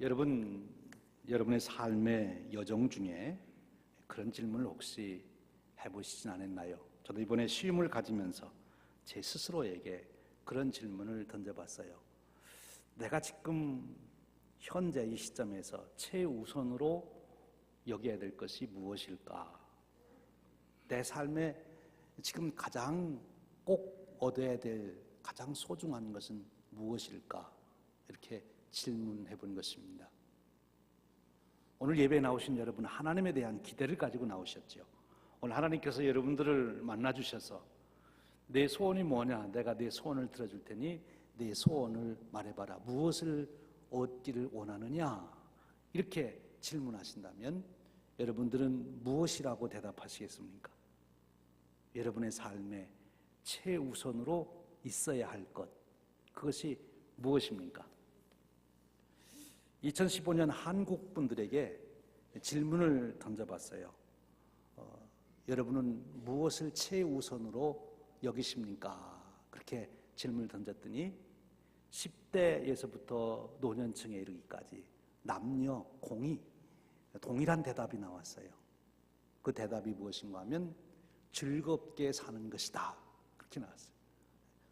여러분의 삶의 여정 중에 그런 질문을 혹시 해보시진 않았나요? 저도 이번에 쉼을 가지면서 제 스스로에게 그런 질문을 던져봤어요. 내가 지금 현재 이 시점에서 최우선으로 여겨야 될 것이 무엇일까? 내 삶에 지금 가장 꼭 얻어야 될 가장 소중한 것은 무엇일까? 이렇게 질문해 본 것입니다. 오늘 예배에 나오신 여러분, 하나님에 대한 기대를 가지고 나오셨죠. 오늘 하나님께서 여러분들을 만나주셔서 내 소원이 뭐냐? 내가 내 소원을 들어줄 테니 내 소원을 말해봐라. 무엇을 얻기를 원하느냐? 이렇게 질문하신다면 여러분들은 무엇이라고 대답하시겠습니까? 여러분의 삶에 최우선으로 있어야 할 것, 그것이 무엇입니까? 2015년 한국 분들에게 질문을 던져봤어요. 여러분은 무엇을 최우선으로 여기십니까? 그렇게 질문을 던졌더니 10대에서부터 노년층에 이르기까지 남녀 공이 동일한 대답이 나왔어요. 그 대답이 무엇인가 하면 즐겁게 사는 것이다. 그렇게 나왔어요.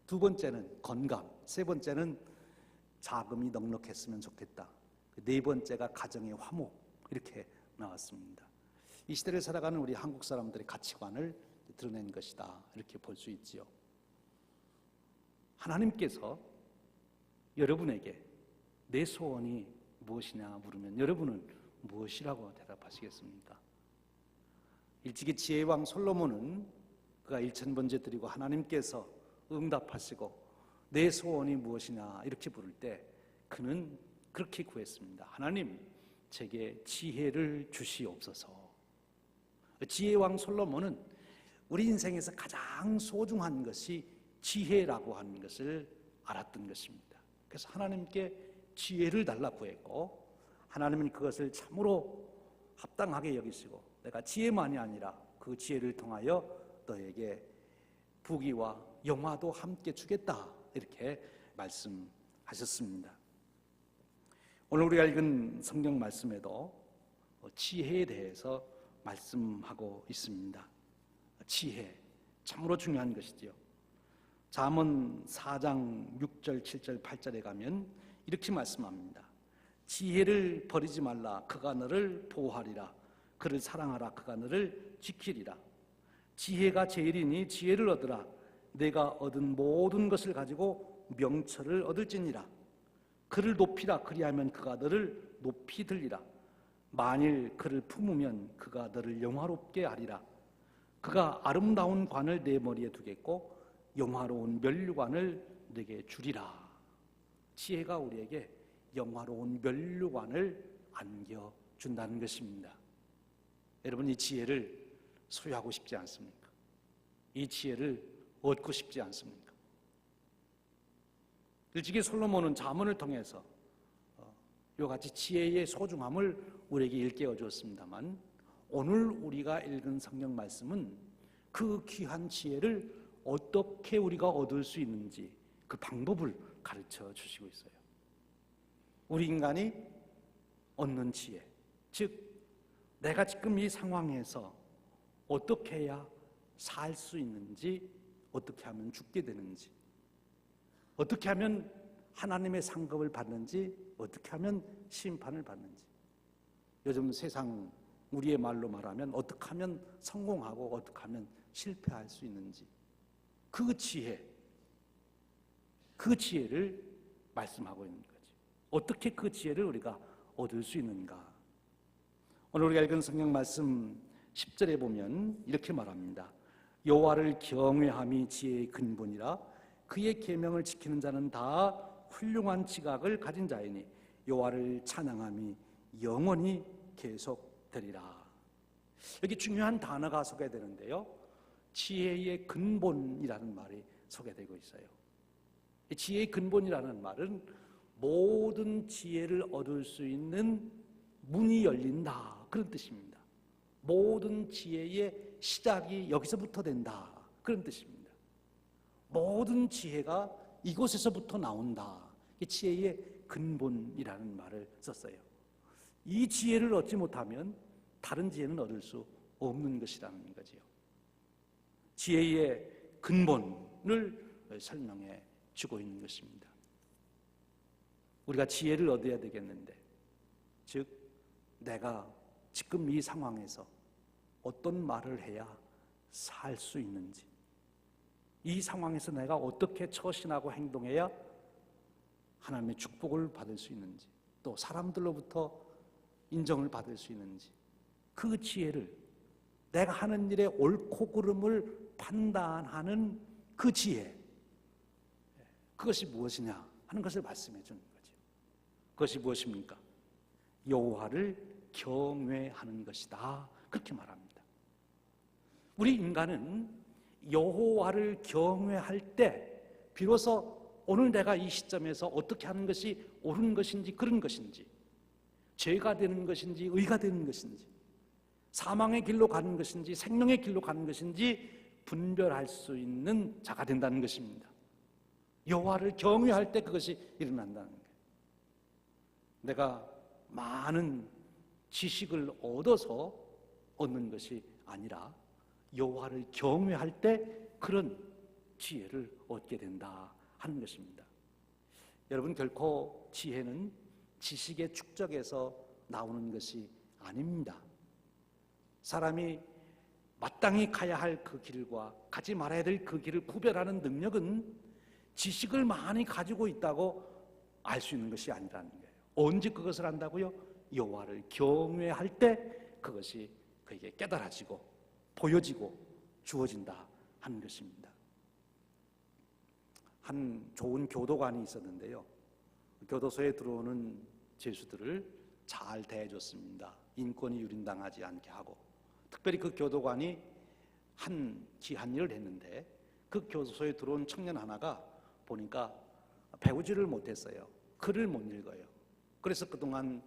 두 번째는 건강, 세 번째는 자금이 넉넉했으면 좋겠다. 네 번째가 가정의 화목, 이렇게 나왔습니다. 이 시대를 살아가는 우리 한국 사람들의 가치관을 드러낸 것이다, 이렇게 볼 수 있지요. 하나님께서 여러분에게 내 소원이 무엇이냐 물으면 여러분은 무엇이라고 대답하시겠습니까? 일찍이 지혜의 왕 솔로몬은 그가 1000번째 드리고 하나님께서 응답하시고 내 소원이 무엇이냐 이렇게 부를 때 그는 그렇게 구했습니다. 하나님, 제게 지혜를 주시옵소서. 지혜의 왕 솔로몬은 우리 인생에서 가장 소중한 것이 지혜라고 하는 것을 알았던 것입니다. 그래서 하나님께 지혜를 달라고 구했고 하나님은 그것을 참으로 합당하게 여기시고 내가 지혜만이 아니라 그 지혜를 통하여 너에게 부귀와 영화도 함께 주겠다, 이렇게 말씀하셨습니다. 오늘 우리가 읽은 성경 말씀에도 지혜에 대해서 말씀하고 있습니다. 지혜, 참으로 중요한 것이지요. 잠언 4장 6절, 7절, 8절에 가면 이렇게 말씀합니다. 지혜를 버리지 말라. 그가 너를 보호하리라. 그를 사랑하라. 그가 너를 지키리라. 지혜가 제일이니 지혜를 얻으라. 내가 얻은 모든 것을 가지고 명철을 얻을지니라. 그를 높이라. 그리하면 그가 너를 높이 들리라. 만일 그를 품으면 그가 너를 영화롭게 하리라. 그가 아름다운 관을 내 머리에 두겠고 영화로운 면류관을 내게 주리라. 지혜가 우리에게 영화로운 면류관을 안겨준다는 것입니다. 여러분, 이 지혜를 소유하고 싶지 않습니까? 이 지혜를 얻고 싶지 않습니까? 일찍이 솔로몬은 잠언을 통해서 이와 같이 지혜의 소중함을 우리에게 일깨워 주었습니다만 오늘 우리가 읽은 성경 말씀은 그 귀한 지혜를 어떻게 우리가 얻을 수 있는지 그 방법을 가르쳐 주시고 있어요. 우리 인간이 얻는 지혜, 즉 내가 지금 이 상황에서 어떻게 해야 살 수 있는지, 어떻게 하면 죽게 되는지, 어떻게 하면 하나님의 상급을 받는지, 어떻게 하면 심판을 받는지, 요즘 세상 우리의 말로 말하면 어떻게 하면 성공하고 어떻게 하면 실패할 수 있는지, 그 지혜를 말씀하고 있는 거지. 어떻게 그 지혜를 우리가 얻을 수 있는가? 오늘 우리가 읽은 성경 말씀 10절에 보면 이렇게 말합니다. 여호와를 경외함이 지혜의 근본이라 그의 계명을 지키는 자는 다 훌륭한 지각을 가진 자이니 여호와를 찬양함이 영원히 계속되리라. 여기 중요한 단어가 소개되는데요, 지혜의 근본이라는 말이 소개되고 있어요. 이 지혜의 근본이라는 말은 모든 지혜를 얻을 수 있는 문이 열린다, 그런 뜻입니다. 모든 지혜의 시작이 여기서부터 된다, 그런 뜻입니다. 모든 지혜가 이곳에서부터 나온다. 지혜의 근본이라는 말을 썼어요. 이 지혜를 얻지 못하면 다른 지혜는 얻을 수 없는 것이라는 거지요. 지혜의 근본을 설명해 주고 있는 것입니다. 우리가 지혜를 얻어야 되겠는데, 즉 내가 지금 이 상황에서 어떤 말을 해야 살 수 있는지, 이 상황에서 내가 어떻게 처신하고 행동해야 하나님의 축복을 받을 수 있는지, 또 사람들로부터 인정을 받을 수 있는지, 그 지혜를, 내가 하는 일의 옳고 그름을 판단하는 그 지혜, 그것이 무엇이냐 하는 것을 말씀해 주는 거죠. 그것이 무엇입니까? 여호와를 경외하는 것이다, 그렇게 말합니다. 우리 인간은 여호와를 경외할 때 비로소 오늘 내가 이 시점에서 어떻게 하는 것이 옳은 것인지 그른 것인지, 죄가 되는 것인지 의가 되는 것인지, 사망의 길로 가는 것인지 생명의 길로 가는 것인지 분별할 수 있는 자가 된다는 것입니다. 여호와를 경외할 때 그것이 일어난다는 거예요. 내가 많은 지식을 얻어서 얻는 것이 아니라 여호와를 경외할 때 그런 지혜를 얻게 된다 하는 것입니다. 여러분, 결코 지혜는 지식의 축적에서 나오는 것이 아닙니다. 사람이 마땅히 가야 할 그 길과 가지 말아야 될 그 길을 구별하는 능력은 지식을 많이 가지고 있다고 알 수 있는 것이 아니라는 거예요. 언제 그것을 안다고요? 여호와를 경외할 때 그것이 그에게 깨달아지고 보여지고 주어진다 하는 것입니다. 한 좋은 교도관이 있었는데요, 교도소에 들어오는 죄수들을 잘 대해줬습니다. 인권이 유린당하지 않게 하고, 특별히 그 교도관이 한 귀한 일을 했는데, 그 교도소에 들어온 청년 하나가 보니까 배우지를 못했어요. 글을 못 읽어요. 그래서 그동안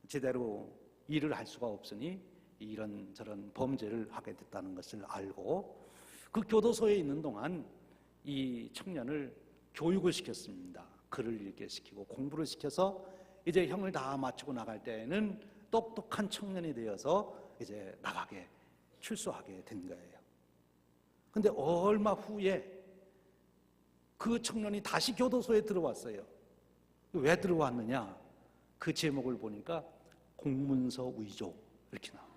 제대로 일을 할 수가 없으니 이런저런 범죄를 하게 됐다는 것을 알고, 그 교도소에 있는 동안 이 청년을 교육을 시켰습니다. 글을 읽게 시키고 공부를 시켜서 이제 형을 다 마치고 나갈 때에는 똑똑한 청년이 되어서 이제 나가게, 출소하게 된 거예요. 근데 얼마 후에 그 청년이 다시 교도소에 들어왔어요. 왜 들어왔느냐? 그 제목을 보니까 공문서 위조, 이렇게 나와요.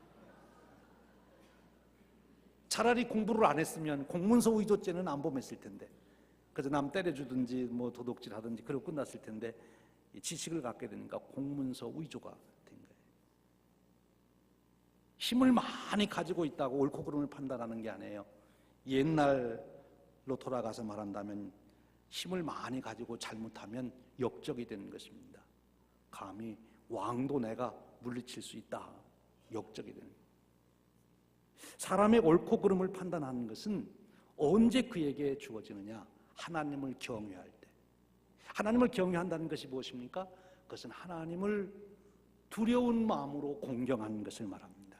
차라리 공부를 안 했으면 공문서 위조죄는 안 범했을 텐데, 그래서 남 때려주든지 뭐 도둑질 하든지 그러고 끝났을 텐데, 이 지식을 갖게 되니까 공문서 위조가 된 거예요. 힘을 많이 가지고 있다고 옳고 그름을 판단하는 게 아니에요. 옛날로 돌아가서 말한다면 힘을 많이 가지고 잘못하면 역적이 되는 것입니다. 감히 왕도 내가 물리칠 수 있다, 역적이 되는 거예요. 사람의 옳고 그름을 판단하는 것은 언제 그에게 주어지느냐? 하나님을 경외할 때. 하나님을 경외한다는 것이 무엇입니까? 그것은 하나님을 두려운 마음으로 공경하는 것을 말합니다.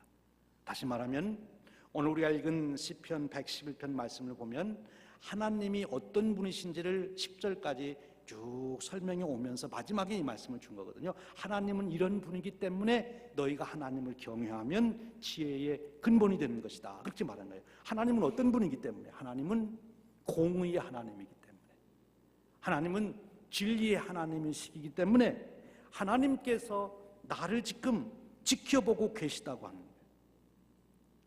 다시 말하면 오늘 우리가 읽은 시편 111편 말씀을 보면 하나님이 어떤 분이신지를 10절까지 쭉 설명해 오면서 마지막에 이 말씀을 준 거거든요. 하나님은 이런 분이기 때문에 너희가 하나님을 경외하면 지혜의 근본이 되는 것이다, 그렇게 말한 거예요. 하나님은 어떤 분이기 때문에? 하나님은 공의의 하나님이기 때문에, 하나님은 진리의 하나님이시기 때문에 하나님께서 나를 지금 지켜보고 계시다고 하는 거예요.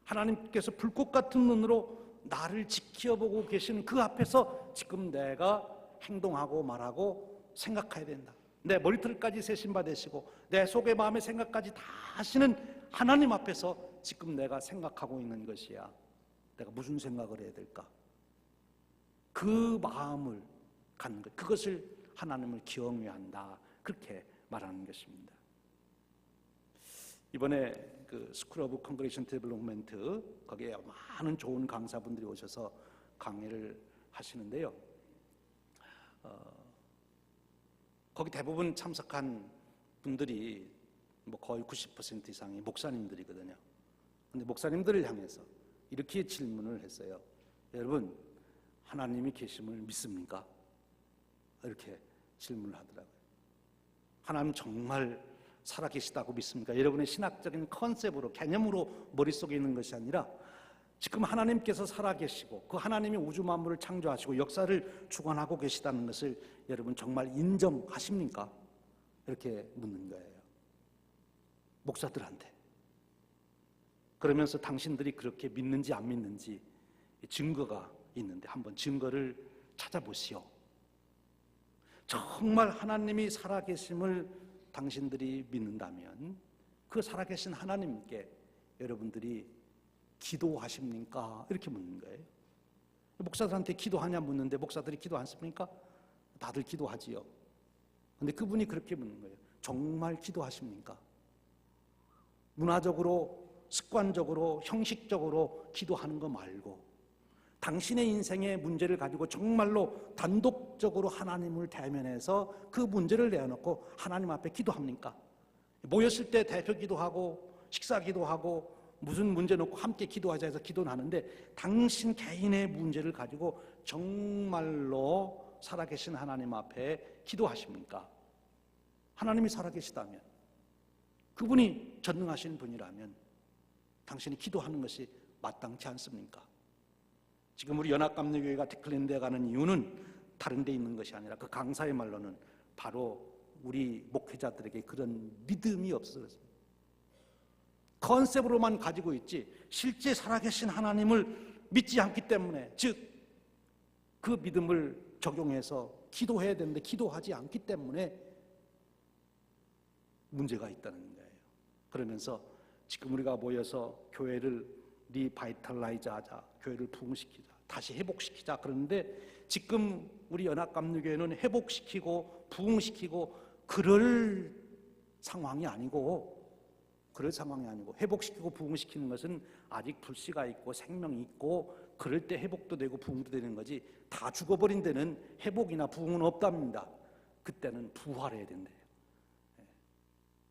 하나님께서 불꽃 같은 눈으로 나를 지켜보고 계시는 그 앞에서 지금 내가 행동하고 말하고 생각해야 된다. 내 머리털까지 세신바 되시고 내 속의 마음의 생각까지 다 하시는 하나님 앞에서 지금 내가 생각하고 있는 것이야. 내가 무슨 생각을 해야 될까? 그 마음을 갖는 것, 그것을 하나님을 경외한다, 그렇게 말하는 것입니다. 이번에 그 스쿨 오브 컨그레이션 데벨롭먼트, 거기에 많은 좋은 강사분들이 오셔서 강의를 하시는데요, 거기 대부분 참석한 분들이 뭐 거의 90% 이상이 목사님들이거든요. 근데 목사님들을 향해서 이렇게 질문을 했어요. 여러분, 하나님이 계심을 믿습니까? 이렇게 질문을 하더라고요. 하나님 정말 살아계시다고 믿습니까? 여러분의 신학적인 컨셉으로, 개념으로 머릿속에 있는 것이 아니라 지금 하나님께서 살아계시고 그 하나님이 우주 만물을 창조하시고 역사를 주관하고 계시다는 것을 여러분 정말 인정하십니까? 이렇게 묻는 거예요. 목사들한테. 그러면서 당신들이 그렇게 믿는지 안 믿는지 증거가 있는데 한번 증거를 찾아보시오. 정말 하나님이 살아계심을 당신들이 믿는다면 그 살아계신 하나님께 여러분들이 기도하십니까? 이렇게 묻는 거예요. 목사들한테 기도하냐 묻는데 목사들이 기도 안 씁니까? 다들 기도하지요. 근데 그분이 그렇게 묻는 거예요. 정말 기도하십니까? 문화적으로, 습관적으로, 형식적으로 기도하는 거 말고 당신의 인생의 문제를 가지고 정말로 단독적으로 하나님을 대면해서 그 문제를 내어놓고 하나님 앞에 기도합니까? 모였을 때 대표 기도하고 식사 기도하고 무슨 문제 놓고 함께 기도하자 해서 기도는 하는데 당신 개인의 문제를 가지고 정말로 살아계신 하나님 앞에 기도하십니까? 하나님이 살아계시다면, 그분이 전능하신 분이라면 당신이 기도하는 것이 마땅치 않습니까? 지금 우리 연합감리교회가 디클린되어 가는 이유는 다른 데 있는 것이 아니라 그 강사의 말로는 바로 우리 목회자들에게 그런 믿음이 없어서 그렇습니다. 컨셉으로만 가지고 있지 실제 살아계신 하나님을 믿지 않기 때문에, 즉 그 믿음을 적용해서 기도해야 되는데 기도하지 않기 때문에 문제가 있다는 거예요. 그러면서 지금 우리가 모여서 교회를 리바이탈라이즈 하자, 교회를 부흥시키자, 다시 회복시키자 그러는데 지금 우리 연합감리교회는 회복시키고 부흥시키고 그럴 상황이 아니고 회복시키고 부흥시키는 것은 아직 불씨가 있고 생명이 있고 그럴 때 회복도 되고 부흥도 되는 거지, 다 죽어버린 데는 회복이나 부흥은 없답니다. 그때는 부활해야 된대요.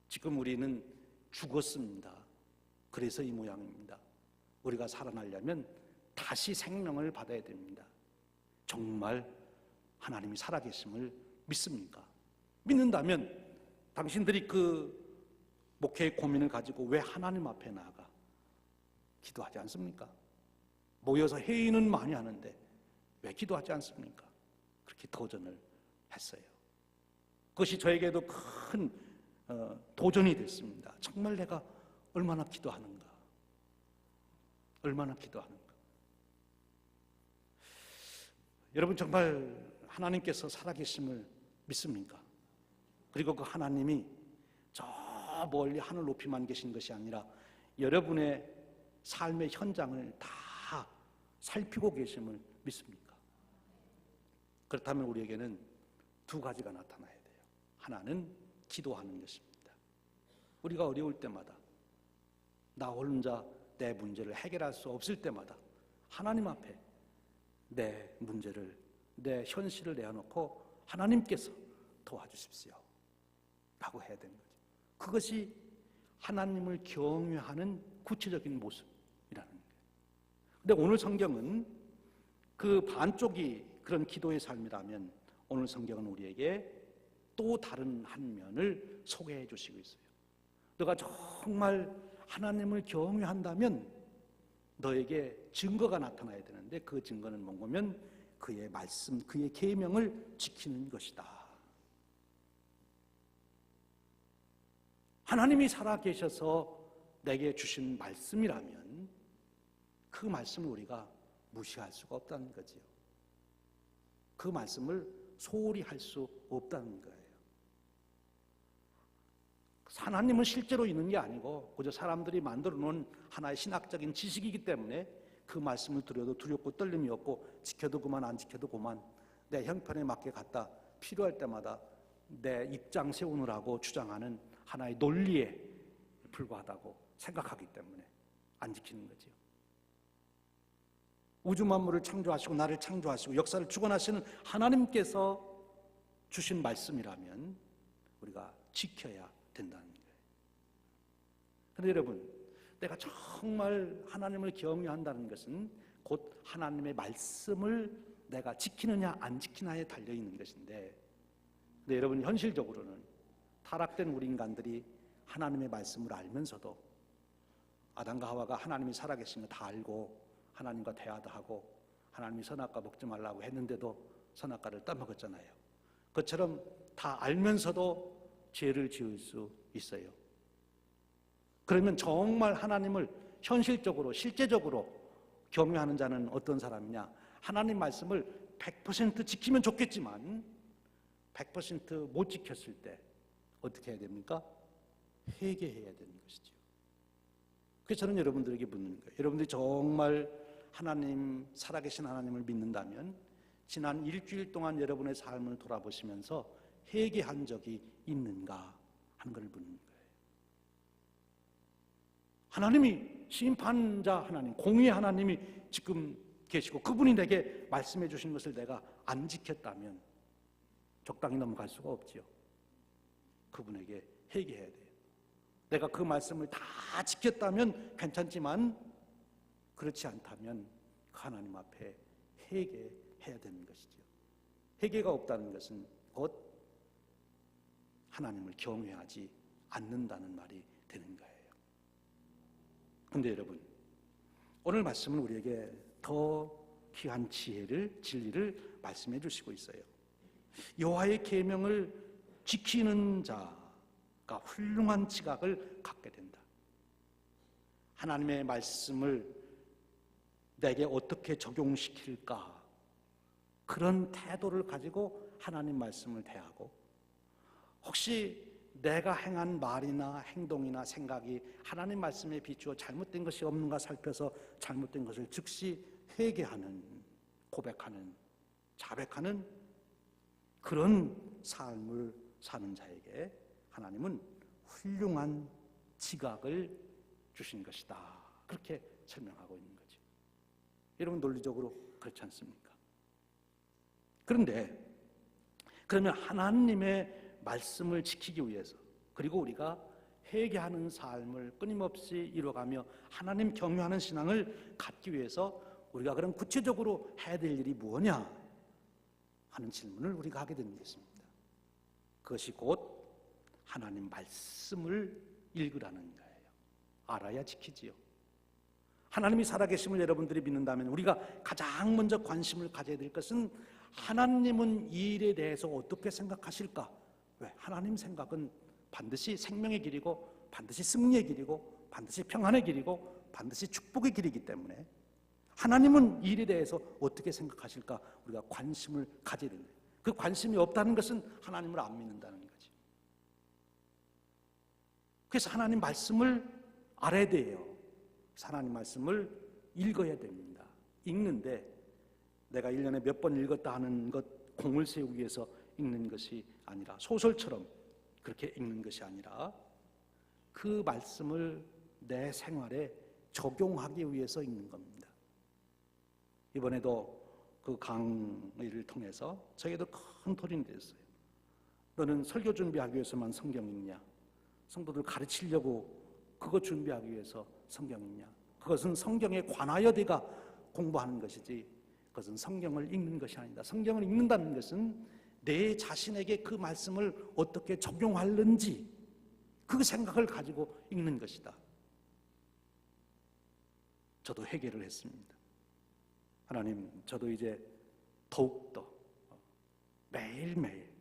지금 우리는 죽었습니다. 그래서 이 모양입니다. 우리가 살아나려면 다시 생명을 받아야 됩니다. 정말 하나님이 살아계심을 믿습니까? 믿는다면 당신들이 그 목회의 고민을 가지고 왜 하나님 앞에 나아가 기도하지 않습니까? 모여서 회의는 많이 하는데 왜 기도하지 않습니까? 그렇게 도전을 했어요. 그것이 저에게도 큰 도전이 됐습니다. 정말 내가 얼마나 기도하는가? 여러분 정말 하나님께서 살아계심을 믿습니까? 그리고 그 하나님이 저 멀리 하늘 높이만 계신 것이 아니라 여러분의 삶의 현장을 다 살피고 계심을 믿습니까? 그렇다면 우리에게는 두 가지가 나타나야 돼요. 하나는 기도하는 것입니다. 우리가 어려울 때마다, 나 혼자 내 문제를 해결할 수 없을 때마다 하나님 앞에 내 문제를, 내 현실을 내어놓고 하나님께서 도와주십시오 라고 해야 되는 거죠. 그것이 하나님을 경외하는 구체적인 모습이라는 거예요. 근데 오늘 성경은 그 반쪽이 그런 기도의 삶이라면 오늘 성경은 우리에게 또 다른 한 면을 소개해 주시고 있어요. 너가 정말 하나님을 경외한다면 너에게 증거가 나타나야 되는데 그 증거는 뭔가면 그의 말씀, 그의 계명을 지키는 것이다. 하나님이 살아계셔서 내게 주신 말씀이라면 그 말씀을 우리가 무시할 수가 없다는 거지요. 그 말씀을 소홀히 할 수 없다는 거예요. 하나님은 실제로 있는 게 아니고 그저 사람들이 만들어 놓은 하나의 신학적인 지식이기 때문에 그 말씀을 들어도 두렵고 떨림이 없고 지켜도 그만 안 지켜도 그만 내 형편에 맞게 갖다 필요할 때마다 내 입장 세우느라고 주장하는 하나의 논리에 불과하다고 생각하기 때문에 안 지키는 거지요. 우주 만물을 창조하시고 나를 창조하시고 역사를 주관하시는 하나님께서 주신 말씀이라면 우리가 지켜야 된다는 거예요. 그런데 여러분, 내가 정말 하나님을 경외한다는 것은 곧 하나님의 말씀을 내가 지키느냐 안 지키느냐에 달려있는 것인데, 근데 여러분 현실적으로는 다 타락된 우리 인간들이 하나님의 말씀을 알면서도 아담과 하와가 하나님이 살아계신 거 다 알고 하나님과 대화도 하고 하나님이 선악과 먹지 말라고 했는데도 선악과를 따먹었잖아요. 그처럼 다 알면서도 죄를 지을 수 있어요. 그러면 정말 하나님을 현실적으로 실제적으로 경외하는 자는 어떤 사람이냐? 하나님 말씀을 100% 지키면 좋겠지만 100% 못 지켰을 때 어떻게 해야 됩니까? 회개해야 되는 것이죠. 그래서 저는 여러분들에게 묻는 거예요. 여러분들이 정말 하나님, 살아계신 하나님을 믿는다면 지난 일주일 동안 여러분의 삶을 돌아보시면서 회개한 적이 있는가 하는 걸 묻는 거예요. 하나님이 심판자 하나님, 공의의 하나님이 지금 계시고 그분이 내게 말씀해 주신 것을 내가 안 지켰다면 적당히 넘어갈 수가 없지요. 그분에게 회개해야 돼요. 내가 그 말씀을 다 지켰다면 괜찮지만 그렇지 않다면 그 하나님 앞에 회개해야 되는 것이죠. 회개가 없다는 것은 곧 하나님을 경외하지 않는다는 말이 되는 거예요. 그런데 여러분, 오늘 말씀은 우리에게 더 귀한 지혜를, 진리를 말씀해 주시고 있어요. 여호와의 계명을 지키는 자가 훌륭한 지각을 갖게 된다. 하나님의 말씀을 내게 어떻게 적용시킬까? 그런 태도를 가지고 하나님 말씀을 대하고, 혹시 내가 행한 말이나 행동이나 생각이 하나님 말씀에 비추어 잘못된 것이 없는가 살펴서 잘못된 것을 즉시 회개하는, 고백하는, 자백하는 그런 삶을 사는 자에게 하나님은 훌륭한 지각을 주신 것이다. 그렇게 설명하고 있는 거죠. 여러분, 논리적으로 그렇지 않습니까? 그런데 그러면 하나님의 말씀을 지키기 위해서, 그리고 우리가 회개하는 삶을 끊임없이 이뤄가며 하나님 경외하는 신앙을 갖기 위해서 우리가 그럼 구체적으로 해야 될 일이 무엇이냐 하는 질문을 우리가 하게 되는 것입니다. 그것이 곧 하나님 말씀을 읽으라는 거예요. 알아야 지키지요. 하나님이 살아계심을 여러분들이 믿는다면 우리가 가장 먼저 관심을 가져야 될 것은 하나님은 이 일에 대해서 어떻게 생각하실까? 왜? 하나님 생각은 반드시 생명의 길이고 반드시 승리의 길이고 반드시 평안의 길이고 반드시 축복의 길이기 때문에 하나님은 이 일에 대해서 어떻게 생각하실까? 우리가 관심을 가져야 됩니다. 그 관심이 없다는 것은 하나님을 안 믿는다는 거지. 그래서 하나님 말씀을 알아야 돼요. 하나님 말씀을 읽어야 됩니다. 읽는데 내가 1년에 몇 번 읽었다 하는 것, 공을 세우기 위해서 읽는 것이 아니라, 소설처럼 그렇게 읽는 것이 아니라 그 말씀을 내 생활에 적용하기 위해서 읽는 겁니다. 이번에도 그 강의를 통해서 저에게도 큰 토론이 됐어요. 너는 설교 준비하기 위해서만 성경 읽냐? 성도들 가르치려고 그거 준비하기 위해서 성경 읽냐? 그것은 성경에 관하여 네가 공부하는 것이지 그것은 성경을 읽는 것이 아니다. 성경을 읽는다는 것은 내 자신에게 그 말씀을 어떻게 적용하는지 그 생각을 가지고 읽는 것이다. 저도 회개를 했습니다. 하나님, 저도 이제 더욱더 매일매일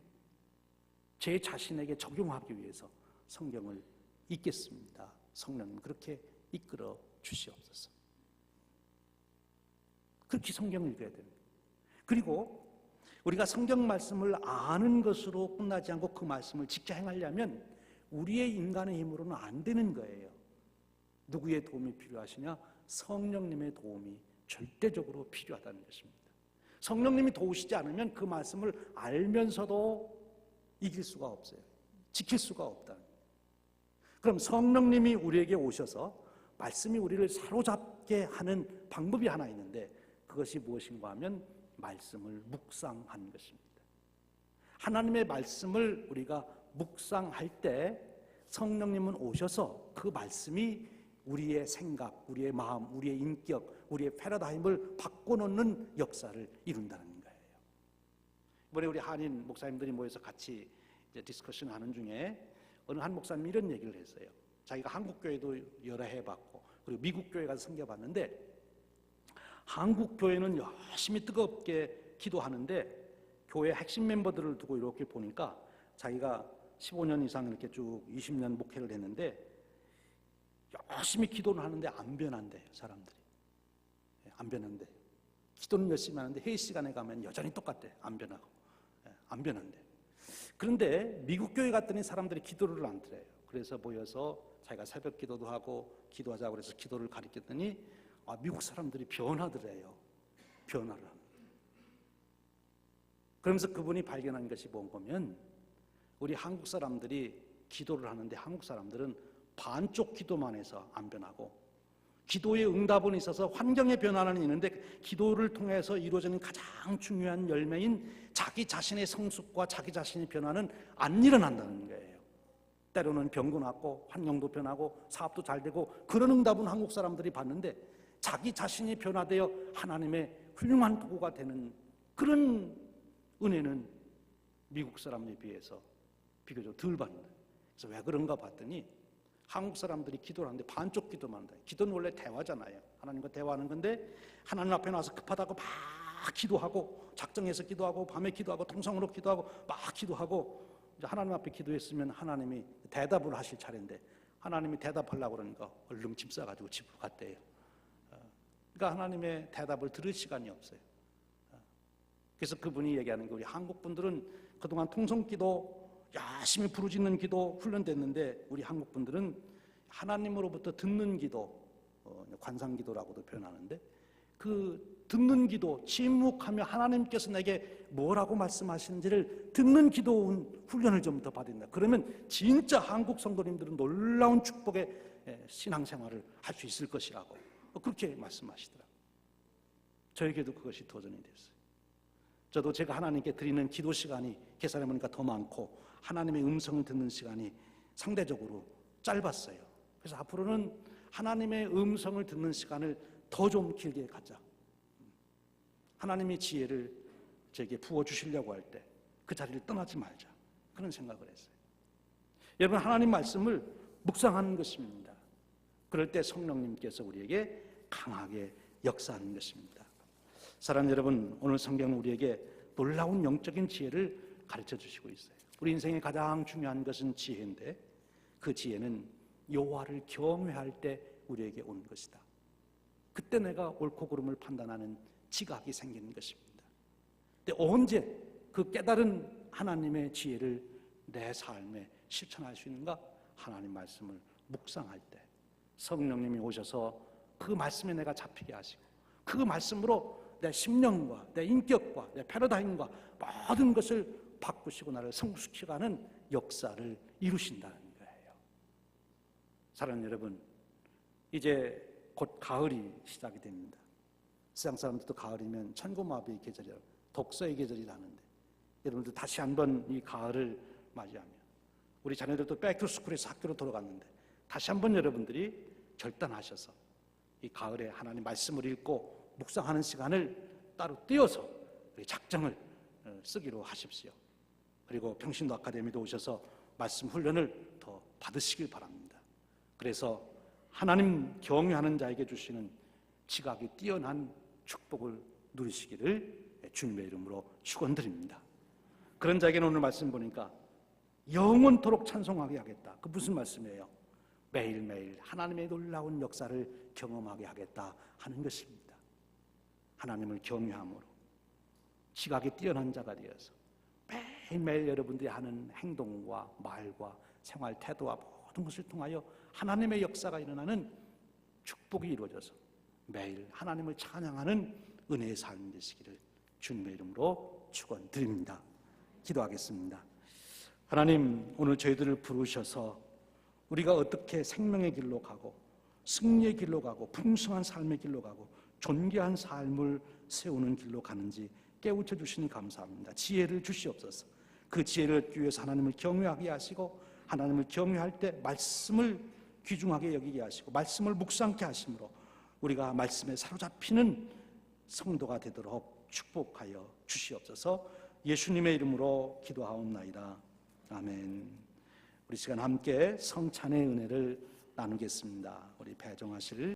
제 자신에게 적용하기 위해서 성경을 읽겠습니다. 성령님 그렇게 이끌어 주시옵소서. 그렇게 성경을 읽어야 됩니다. 그리고 우리가 성경 말씀을 아는 것으로 끝나지 않고 그 말씀을 직접 행하려면 우리의 인간의 힘으로는 안 되는 거예요. 누구의 도움이 필요하시냐? 성령님의 도움이 절대적으로 필요하다는 것입니다. 성령님이 도우시지 않으면 그 말씀을 알면서도 이길 수가 없어요. 지킬 수가 없다. 그럼 성령님이 우리에게 오셔서 말씀이 우리를 사로잡게 하는 방법이 하나 있는데 그것이 무엇인가 하면 말씀을 묵상하는 것입니다. 하나님의 말씀을 우리가 묵상할 때 성령님은 오셔서 그 말씀이 우리의 생각, 우리의 마음, 우리의 인격, 우리의 패러다임을 바꿔놓는 역사를 이룬다는 거예요. 이번에 우리 한인 목사님들이 모여서 같이 이제 디스커션 하는 중에 어느 한 목사님이 이런 얘기를 했어요. 자기가 한국 교회도 여러 해 봤고 그리고 미국 교회 가서 섬겨봤는데 한국 교회는 열심히 뜨겁게 기도하는데 교회 핵심 멤버들을 두고 이렇게 보니까 자기가 15년 이상 이렇게 쭉 20년 목회를 했는데 열심히 기도를 하는데 안 변한대요. 사람들이 안 변한대요. 기도는 열심히 하는데 회의 시간에 가면 여전히 똑같대. 안 변하고 안 변한대. 그런데 미국 교회 갔더니 사람들이 기도를 안 드려요. 그래서 모여서 자기가 새벽 기도도 하고 기도하자고 그래서 기도를 가르쳤더니 미국 사람들이 변하더래요. 변화를 하는. 그러면서 그분이 발견한 것이 뭐냐면 우리 한국 사람들이 기도를 하는데 한국 사람들은 반쪽 기도만 해서 안 변하고 기도의 응답은 있어서 환경의 변화는 있는데 기도를 통해서 이루어지는 가장 중요한 열매인 자기 자신의 성숙과 자기 자신의 변화는 안 일어난다는 거예요. 때로는 병도 낫고 환경도 변하고 사업도 잘 되고 그런 응답은 한국 사람들이 받는데 자기 자신이 변화되어 하나님의 훌륭한 도구가 되는 그런 은혜는 미국 사람에 비해서 비교적 덜 받는다. 그래서 왜 그런가 봤더니 한국 사람들이 기도를 하는데 반쪽 기도만 한다. 기도는 원래 대화잖아요. 하나님과 대화하는 건데 하나님 앞에 나와서 급하다고 막 기도하고 작정해서 기도하고 밤에 기도하고 통성으로 기도하고 막 기도하고 이제 하나님 앞에 기도했으면 하나님이 대답을 하실 차례인데 하나님이 대답하려고 그러니까 얼른 짐 싸가지고 집으로 갔대요. 그러니까 하나님의 대답을 들을 시간이 없어요. 그래서 그분이 얘기하는 게 우리 한국 분들은 그동안 통성기도 열심히 부르짖는 기도 훈련됐는데 우리 한국 분들은 하나님으로부터 듣는 기도, 관상기도라고도 표현하는데 그 듣는 기도, 침묵하며 하나님께서 내게 뭐라고 말씀하시는지를 듣는 기도 훈련을 좀 더 받는다. 그러면 진짜 한국 성도님들은 놀라운 축복의 신앙생활을 할 수 있을 것이라고 그렇게 말씀하시더라고요. 저에게도 그것이 도전이 됐어요. 저도 제가 하나님께 드리는 기도 시간이 계산해 보니까 더 많고 하나님의 음성을 듣는 시간이 상대적으로 짧았어요. 그래서 앞으로는 하나님의 음성을 듣는 시간을 더 좀 길게 갖자. 하나님의 지혜를 제게 부어주시려고 할 때 그 자리를 떠나지 말자. 그런 생각을 했어요. 여러분, 하나님 말씀을 묵상하는 것입니다. 그럴 때 성령님께서 우리에게 강하게 역사하는 것입니다. 사랑하는 여러분, 오늘 성경은 우리에게 놀라운 영적인 지혜를 가르쳐 주시고 있어요. 우리 인생의 가장 중요한 것은 지혜인데 그 지혜는 여호와를 경외할 때 우리에게 오는 것이다. 그때 내가 옳고 그름을 판단하는 지각이 생기는 것입니다. 근데 언제 그 깨달은 하나님의 지혜를 내 삶에 실천할 수 있는가? 하나님 말씀을 묵상할 때 성령님이 오셔서 그 말씀에 내가 잡히게 하시고 그 말씀으로 내 심령과 내 인격과 내 패러다임과 모든 것을 바꾸시고 나를 성숙시가는 역사를 이루신다는 거예요. 사랑하는 여러분, 이제 곧 가을이 시작이 됩니다. 세상 사람들도 가을이면 천고마비의 계절이라고 독서의 계절이라는데 여러분들 다시 한번 이 가을을 맞이하며 우리 자녀들도 백투스쿨에서 학교로 돌아갔는데 다시 한번 여러분들이 결단하셔서 이 가을에 하나님 말씀을 읽고 묵상하는 시간을 따로 띄어서 작정을 쓰기로 하십시오. 그리고 평신도 아카데미도 오셔서 말씀 훈련을 더 받으시길 바랍니다. 그래서 하나님 경외하는 자에게 주시는 지각이 뛰어난 축복을 누리시기를 주님의 이름으로 축원드립니다. 그런 자에게는 오늘 말씀 보니까 영원토록 찬송하게 하겠다. 그 무슨 말씀이에요? 매일매일 하나님의 놀라운 역사를 경험하게 하겠다 하는 것입니다. 하나님을 경외함으로 지각이 뛰어난 자가 되어서 매일매일 여러분들이 하는 행동과 말과 생활 태도와 모든 것을 통하여 하나님의 역사가 일어나는 축복이 이루어져서 매일 하나님을 찬양하는 은혜의 삶이 되시기를 주님의 이름으로 축원드립니다. 기도하겠습니다. 하나님, 오늘 저희들을 부르셔서 우리가 어떻게 생명의 길로 가고 승리의 길로 가고 풍성한 삶의 길로 가고 존귀한 삶을 세우는 길로 가는지 깨우쳐 주시니 감사합니다. 지혜를 주시옵소서. 그 지혜를 얻기 위해서 하나님을 경외하게 하시고 하나님을 경외할 때 말씀을 귀중하게 여기게 하시고 말씀을 묵상케 하심으로 우리가 말씀에 사로잡히는 성도가 되도록 축복하여 주시옵소서. 예수님의 이름으로 기도하옵나이다. 아멘. 우리 시간 함께 성찬의 은혜를 나누겠습니다. 우리 배정하실